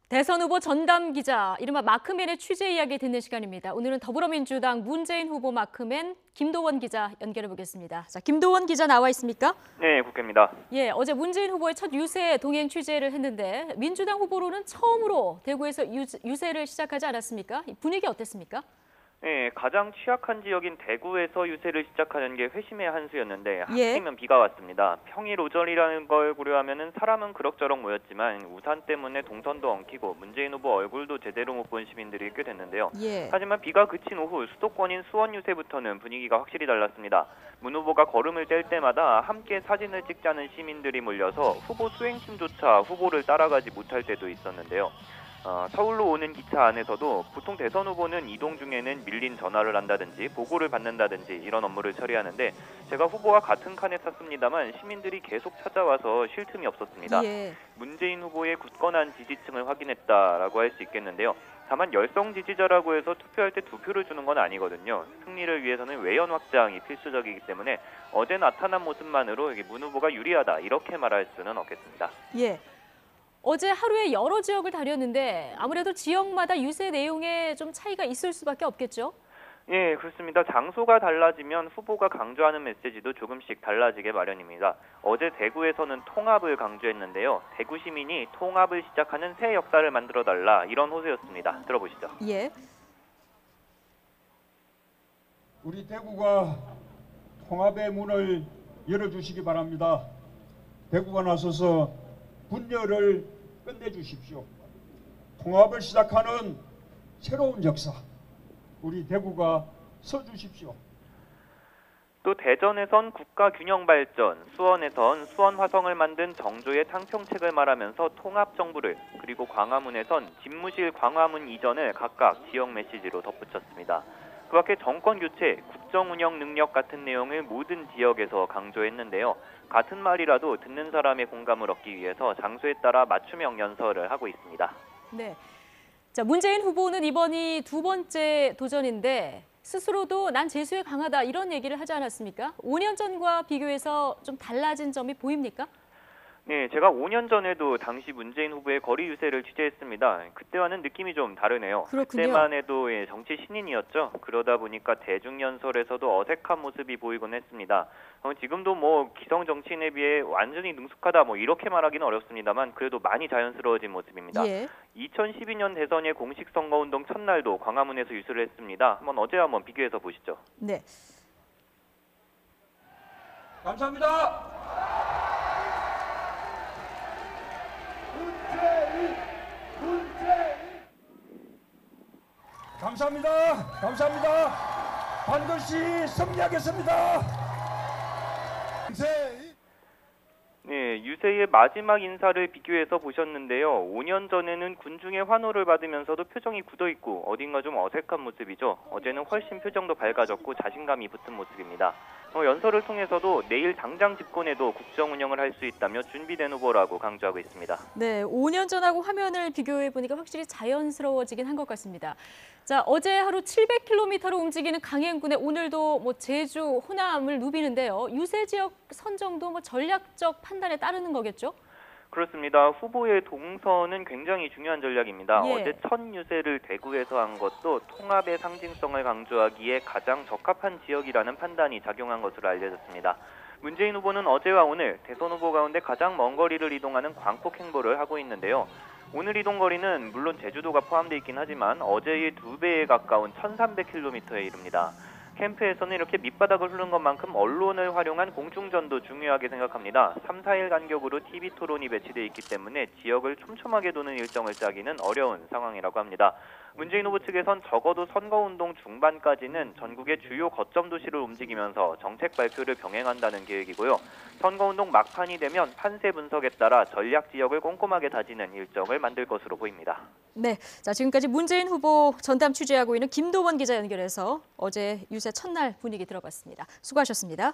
대선 후보 전담 기자, 이른바 마크맨의 취재 이야기 듣는 시간입니다. 오늘은 더불어민주당 문재인 후보 마크맨 김도원 기자 연결해 보겠습니다. 자, 김도원 기자 나와 있습니까? 네, 국회입니다. 예, 어제 문재인 후보의 첫 유세 동행 취재를 했는데 민주당 후보로는 처음으로 대구에서 유세를 시작하지 않았습니까? 분위기 어땠습니까? 네, 가장 취약한 지역인 대구에서 유세를 시작하는 게 회심의 한 수였는데 예. 하필이면 비가 왔습니다. 평일 오전이라는 걸 고려하면 사람은 그럭저럭 모였지만 우산 때문에 동선도 엉키고 문재인 후보 얼굴도 제대로 못 본 시민들이 꽤 됐는데요. 예. 하지만 비가 그친 오후 수도권인 수원 유세부터는 분위기가 확실히 달랐습니다. 문 후보가 걸음을 뗄 때마다 함께 사진을 찍자는 시민들이 몰려서 후보 수행팀조차 후보를 따라가지 못할 때도 있었는데요. 서울로 오는 기차 안에서도 보통 대선 후보는 이동 중에는 밀린 전화를 한다든지 보고를 받는다든지 이런 업무를 처리하는데 제가 후보와 같은 칸에 탔습니다만 시민들이 계속 찾아와서 쉴 틈이 없었습니다. 예. 문재인 후보의 굳건한 지지층을 확인했다라고 할 수 있겠는데요. 다만 열성 지지자라고 해서 투표할 때 두 표를 주는 건 아니거든요. 승리를 위해서는 외연 확장이 필수적이기 때문에 어제 나타난 모습만으로 문 후보가 유리하다 이렇게 말할 수는 없겠습니다. 예. 어제 하루에 여러 지역을 다녔는데 아무래도 지역마다 유세 내용에 좀 차이가 있을 수밖에 없겠죠? 예, 그렇습니다. 장소가 달라지면 후보가 강조하는 메시지도 조금씩 달라지게 마련입니다. 어제 대구에서는 통합을 강조했는데요. 대구 시민이 통합을 시작하는 새 역사를 만들어달라 이런 호소였습니다. 들어보시죠. 예. 우리 대구가 통합의 문을 열어주시기 바랍니다. 대구가 나서서 분열을 끝내주십시오. 통합을 시작하는 새로운 역사, 우리 대구가 서주십시오. 또 대전에선 국가균형발전, 수원에선 수원화성을 만든 정조의 탕평책을 말하면서 통합정부를, 그리고 광화문에선 집무실 광화문 이전을 각각 지역 메시지로 덧붙였습니다. 그 밖에 정권교체, 국정운영 능력 같은 내용을 모든 지역에서 강조했는데요. 같은 말이라도 듣는 사람의 공감을 얻기 위해서 장소에 따라 맞춤형 연설을 하고 있습니다. 네. 자, 문재인 후보는 이번이 두 번째 도전인데 스스로도 난 재수에 강하다 이런 얘기를 하지 않았습니까? 5년 전과 비교해서 좀 달라진 점이 보입니까? 네, 제가 5년 전에도 당시 문재인 후보의 거리 유세를 취재했습니다. 그때와는 느낌이 좀 다르네요. 그렇군요. 그때만 해도 정치 신인이었죠. 그러다 보니까 대중연설에서도 어색한 모습이 보이곤 했습니다. 지금도 기성 정치인에 비해 완전히 능숙하다 이렇게 말하기는 어렵습니다만 그래도 많이 자연스러워진 모습입니다. 예. 2012년 대선의 공식 선거운동 첫날도 광화문에서 유세를 했습니다. 어제 비교해서 보시죠. 네. 감사합니다. 감사합니다. 반드시 승리하겠습니다. 네, 유세의 마지막 인사를 비교해서 보셨는데요. 5년 전에는 군중의 환호를 받으면서도 표정이 굳어있고 어딘가 좀 어색한 모습이죠. 어제는 훨씬 표정도 밝아졌고 자신감이 붙은 모습입니다. 연설을 통해서도 내일 당장 집권해도 국정 운영을 할 수 있다며 준비된 후보라고 강조하고 있습니다. 네, 5년 전하고 화면을 비교해 보니까 확실히 자연스러워지긴 한 것 같습니다. 자, 어제 하루 700km를 움직이는 강행군에 오늘도 제주, 호남을 누비는데요. 유세 지역 선정도 전략적 판단에 따르는 거겠죠? 그렇습니다. 후보의 동선은 굉장히 중요한 전략입니다. 예. 어제 첫 유세를 대구에서 한 것도 통합의 상징성을 강조하기에 가장 적합한 지역이라는 판단이 작용한 것으로 알려졌습니다. 문재인 후보는 어제와 오늘 대선 후보 가운데 가장 먼 거리를 이동하는 광폭 행보를 하고 있는데요. 오늘 이동 거리는 물론 제주도가 포함되어 있긴 하지만 어제의 2배에 가까운 1300km에 이릅니다. 캠프에서는 이렇게 밑바닥을 흐른 것만큼 언론을 활용한 공중전도 중요하게 생각합니다. 3, 4일 간격으로 TV 토론이 배치되어 있기 때문에 지역을 촘촘하게 도는 일정을 짜기는 어려운 상황이라고 합니다. 문재인 후보 측에선 적어도 선거운동 중반까지는 전국의 주요 거점 도시를 움직이면서 정책 발표를 병행한다는 계획이고요. 선거운동 막판이 되면 판세 분석에 따라 전략 지역을 꼼꼼하게 다지는 일정을 만들 것으로 보입니다. 네, 자 지금까지 문재인 후보 전담 취재하고 있는 김도원 기자 연결해서 어제 유세 첫날 분위기 들어봤습니다. 수고하셨습니다.